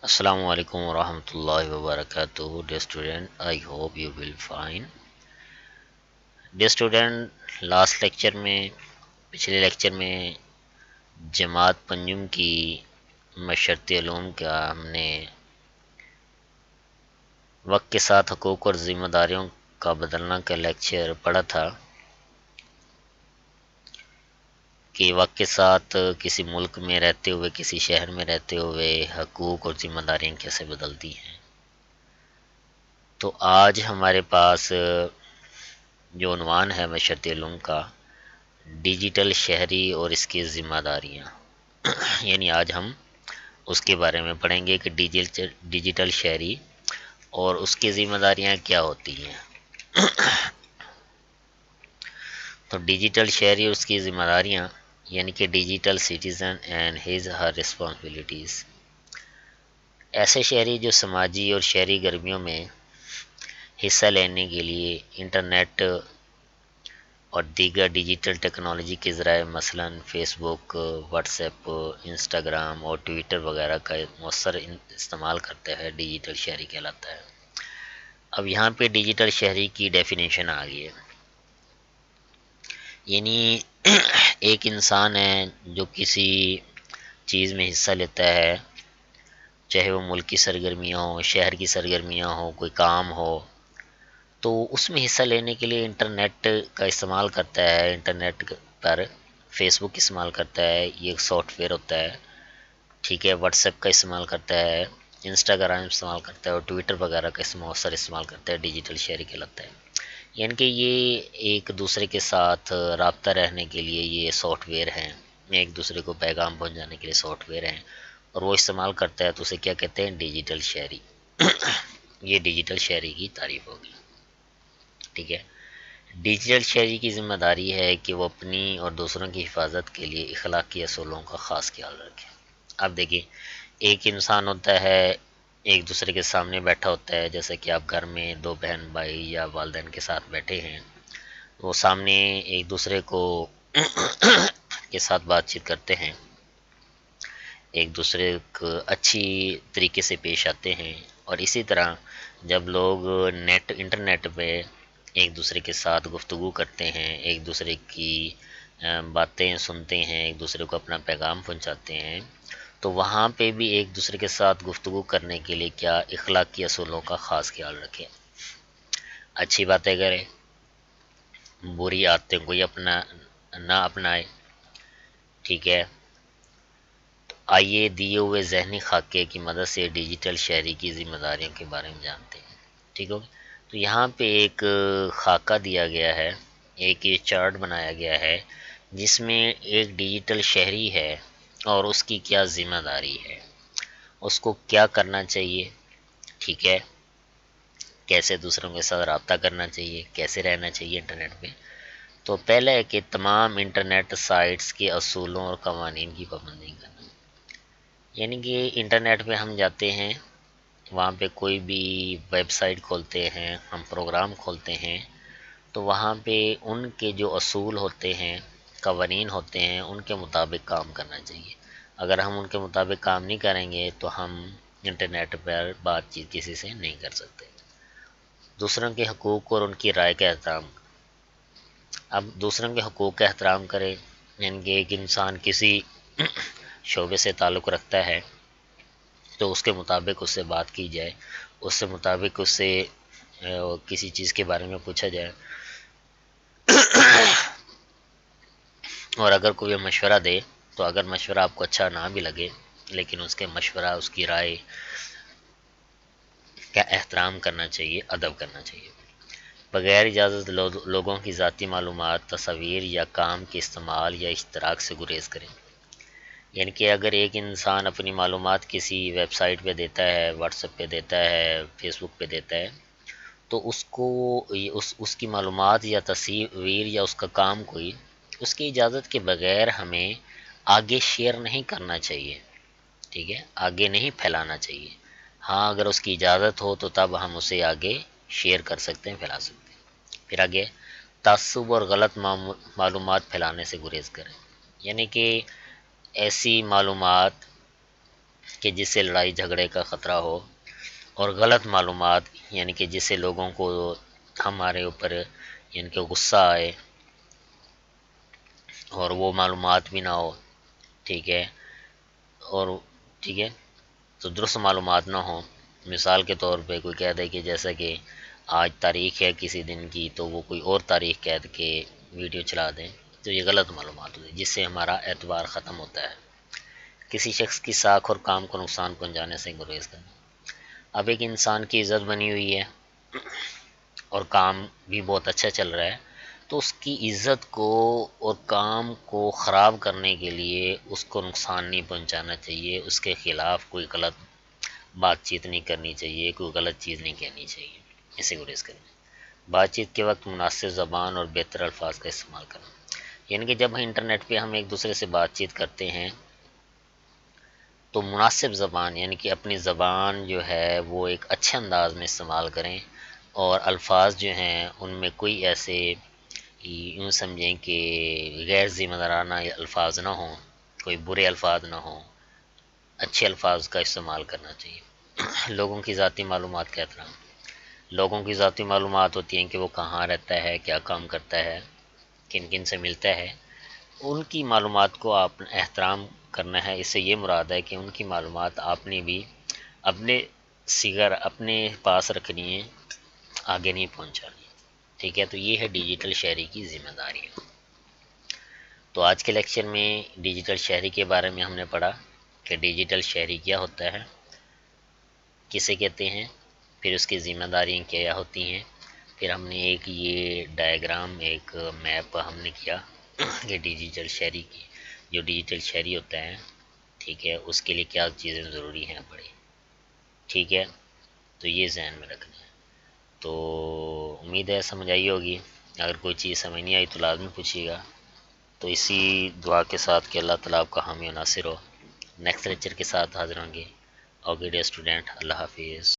السلام علیکم ورحمۃ اللہ وبرکاتہ. Dear student, I hope you will fine. Dear student, پچھلے لیکچر میں جماعت پنجم کی معاشرتی علوم کا ہم نے وقت کے ساتھ حقوق اور ذمہ داریوں کا بدلنا کا لیکچر پڑھا تھا کہ وقت کے ساتھ کسی ملک میں رہتے ہوئے, کسی شہر میں رہتے ہوئے حقوق اور ذمہ داریاں کیسے بدلتی ہیں. تو آج ہمارے پاس جو عنوان ہے معاشرتی علوم کا, ڈیجیٹل شہری اور اس کی ذمہ داریاں. یعنی آج ہم اس کے بارے میں پڑھیں گے کہ ڈیجیٹل شہری اور اس کی ذمہ داریاں کیا ہوتی ہیں. تو ڈیجیٹل شہری اور اس کی ذمہ داریاں یعنی کہ digital citizen and his her responsibilities. ایسے شہری جو سماجی اور شہری گرمیوں میں حصہ لینے کے لیے انٹرنیٹ اور دیگر ڈیجیٹل ٹیکنالوجی کے ذرائع مثلاً فیس بک, واٹس ایپ, انسٹاگرام اور ٹویٹر وغیرہ کا مؤثر استعمال کرتا ہے, ڈیجیٹل شہری کہلاتا ہے. اب یہاں پہ ڈیجیٹل شہری کی ڈیفینیشن آ گئی ہے. یعنی ایک انسان ہے جو کسی چیز میں حصہ لیتا ہے, چاہے وہ ملکی سرگرمیاں ہوں, شہر کی سرگرمیاں ہوں, کوئی کام ہو, تو اس میں حصہ لینے کے لیے انٹرنیٹ کا استعمال کرتا ہے. انٹرنیٹ پر فیس بک استعمال کرتا ہے, یہ ایک سافٹ ویئر ہوتا ہے, ٹھیک ہے. واٹس ایپ کا استعمال کرتا ہے, انسٹاگرام استعمال کرتا ہے اور ٹویٹر وغیرہ کا مؤثر استعمال کرتا ہے. ڈیجیٹل شہری کہلاتا ہے. یعنی کہ یہ ایک دوسرے کے ساتھ رابطہ رہنے کے لیے یہ سافٹ ویئر ہیں, ایک دوسرے کو پیغام پہنچانے کے لیے سافٹ ویئر ہیں, اور وہ استعمال کرتا ہے تو اسے کیا کہتے ہیں, ڈیجیٹل شہری. یہ ڈیجیٹل شہری کی تعریف ہوگی, ٹھیک ہے. ڈیجیٹل شہری کی ذمہ داری ہے کہ وہ اپنی اور دوسروں کی حفاظت کے لیے اخلاقی اصولوں کا خاص خیال رکھے. اب دیکھیں, ایک انسان ہوتا ہے, ایک دوسرے کے سامنے بیٹھا ہوتا ہے, جیسے کہ آپ گھر میں دو بہن بھائی یا والدین کے ساتھ بیٹھے ہیں, وہ سامنے ایک دوسرے کو کے ساتھ بات چیت کرتے ہیں, ایک دوسرے کو اچھی طریقے سے پیش آتے ہیں. اور اسی طرح جب لوگ انٹرنیٹ پہ ایک دوسرے کے ساتھ گفتگو کرتے ہیں, ایک دوسرے کی باتیں سنتے ہیں, ایک دوسرے کو اپنا پیغام پہنچاتے ہیں, تو وہاں پہ بھی ایک دوسرے کے ساتھ گفتگو کرنے کے لیے کیا اخلاقی اصولوں کا خاص خیال رکھیں. اچھی باتیں کریں, بری عادتیں کوئی نہ اپنائے, ٹھیک ہے. آئیے دیے ہوئے ذہنی خاکے کی مدد سے ڈیجیٹل شہری کی ذمہ داریوں کے بارے میں جانتے ہیں, ٹھیک ہو. تو یہاں پہ ایک خاکہ دیا گیا ہے, ایک یہ چارٹ بنایا گیا ہے جس میں ایک ڈیجیٹل شہری ہے اور اس کی کیا ذمہ داری ہے, اس کو کیا کرنا چاہیے, ٹھیک ہے, کیسے دوسروں کے ساتھ رابطہ کرنا چاہیے, کیسے رہنا چاہیے انٹرنیٹ پہ. تو پہلے ہے کہ تمام انٹرنیٹ سائٹس کے اصولوں اور قوانین کی پابندی کرنا. یعنی کہ انٹرنیٹ پہ ہم جاتے ہیں, وہاں پہ کوئی بھی ویب سائٹ کھولتے ہیں, ہم پروگرام کھولتے ہیں, تو وہاں پہ ان کے جو اصول ہوتے ہیں, قوانین ہوتے ہیں, ان کے مطابق کام کرنا چاہیے. اگر ہم ان کے مطابق کام نہیں کریں گے تو ہم انٹرنیٹ پر بات چیت کسی سے نہیں کر سکتے. دوسروں کے حقوق اور ان کی رائے کا احترام. اب دوسروں کے حقوق کا احترام کرے, یعنی کہ ایک انسان کسی شعبے سے تعلق رکھتا ہے تو اس کے مطابق اس سے بات کی جائے, اس سے مطابق اس سے کسی چیز کے بارے میں پوچھا جائے, اور اگر کوئی مشورہ دے تو اگر مشورہ آپ کو اچھا نہ بھی لگے لیکن اس کے مشورہ, اس کی رائے کا احترام کرنا چاہیے, ادب کرنا چاہیے. بغیر اجازت لوگوں کی ذاتی معلومات, تصاویر یا کام کے استعمال یا اشتراک سے گریز کریں. یعنی کہ اگر ایک انسان اپنی معلومات کسی ویب سائٹ پہ دیتا ہے, واٹس ایپ پہ دیتا ہے, فیس بک پہ دیتا ہے, تو اس کو اس کی معلومات یا تصویر یا اس کا کام کوئی اس کی اجازت کے بغیر ہمیں آگے شیئر نہیں کرنا چاہیے, ٹھیک ہے, آگے نہیں پھیلانا چاہیے. ہاں اگر اس کی اجازت ہو تو تب ہم اسے آگے شیئر کر سکتے ہیں, پھیلا سکتے ہیں. پھر آگے تعصب اور غلط معلومات پھیلانے سے گریز کریں. یعنی کہ ایسی معلومات کہ جس سے لڑائی جھگڑے کا خطرہ ہو، اور غلط معلومات یعنی کہ جس سے لوگوں کو ہمارے اوپر یعنی کہ غصہ آئے اور وہ معلومات بھی نہ ہو، ٹھیک ہے، اور ٹھیک ہے تو درست معلومات نہ ہوں۔ مثال کے طور پہ کوئی کہہ دے کہ جیسا کہ آج تاریخ ہے کسی دن کی، تو وہ کوئی اور تاریخ کہہ کے ویڈیو چلا دیں، تو یہ غلط معلومات ہوتی ہے جس سے ہمارا اعتبار ختم ہوتا ہے۔ کسی شخص کی ساکھ اور کام کو نقصان پہنچانے سے گریز کرنا۔ اب ایک انسان کی عزت بنی ہوئی ہے اور کام بھی بہت اچھا چل رہا ہے، تو اس کی عزت کو اور کام کو خراب کرنے کے لیے اس کو نقصان نہیں پہنچانا چاہیے، اس کے خلاف کوئی غلط بات چیت نہیں کرنی چاہیے، کوئی غلط چیز نہیں کہنی چاہیے، اسے گریز کرنا۔ بات چیت کے وقت مناسب زبان اور بہتر الفاظ کا استعمال کرنا، یعنی کہ جب انٹرنیٹ پہ ہم ایک دوسرے سے بات چیت کرتے ہیں تو مناسب زبان یعنی کہ اپنی زبان جو ہے وہ ایک اچھے انداز میں استعمال کریں، اور الفاظ جو ہیں ان میں کوئی ایسے یوں سمجھیں کہ غیر ذمہ دارانہ الفاظ نہ ہوں، کوئی برے الفاظ نہ ہوں، اچھے الفاظ کا استعمال کرنا چاہیے۔ لوگوں کی ذاتی معلومات کا احترام۔ لوگوں کی ذاتی معلومات ہوتی ہیں کہ وہ کہاں رہتا ہے، کیا کام کرتا ہے، کن کن سے ملتا ہے، ان کی معلومات کو آپ نے احترام کرنا ہے۔ اس سے یہ مراد ہے کہ ان کی معلومات آپ نے بھی اپنے صغر اپنے پاس رکھنی ہے، آگے نہیں پہنچانی، ٹھیک ہے۔ تو یہ ہے ڈیجیٹل شہری کی ذمہ داری۔ تو آج کے لیکچر میں ڈیجیٹل شہری کے بارے میں ہم نے پڑھا کہ ڈیجیٹل شہری کیا ہوتا ہے، کسے کہتے ہیں، پھر اس کی ذمہ داریاں کیا ہوتی ہیں، پھر ہم نے ایک یہ ڈائیگرام ایک میپ ہم نے کیا کہ ڈیجیٹل شہری کی جو ڈیجیٹل شہری ہوتا ہے، ٹھیک ہے، اس کے لیے کیا چیزیں ضروری ہیں پڑھی، ٹھیک ہے۔ تو یہ ذہن میں رکھنا ہے۔ تو امید ہے سمجھ آئی ہوگی، اگر کوئی چیز سمجھ نہیں آئی تو لازمی پوچھیے گا۔ تو اسی دعا کے ساتھ کہ اللہ تعالیٰ آپ کا حامی و ناصر ہو، نیکسٹ لیکچر کے ساتھ حاضر ہوں گے۔ اوکے ڈیئر اسٹوڈنٹ، اللہ حافظ۔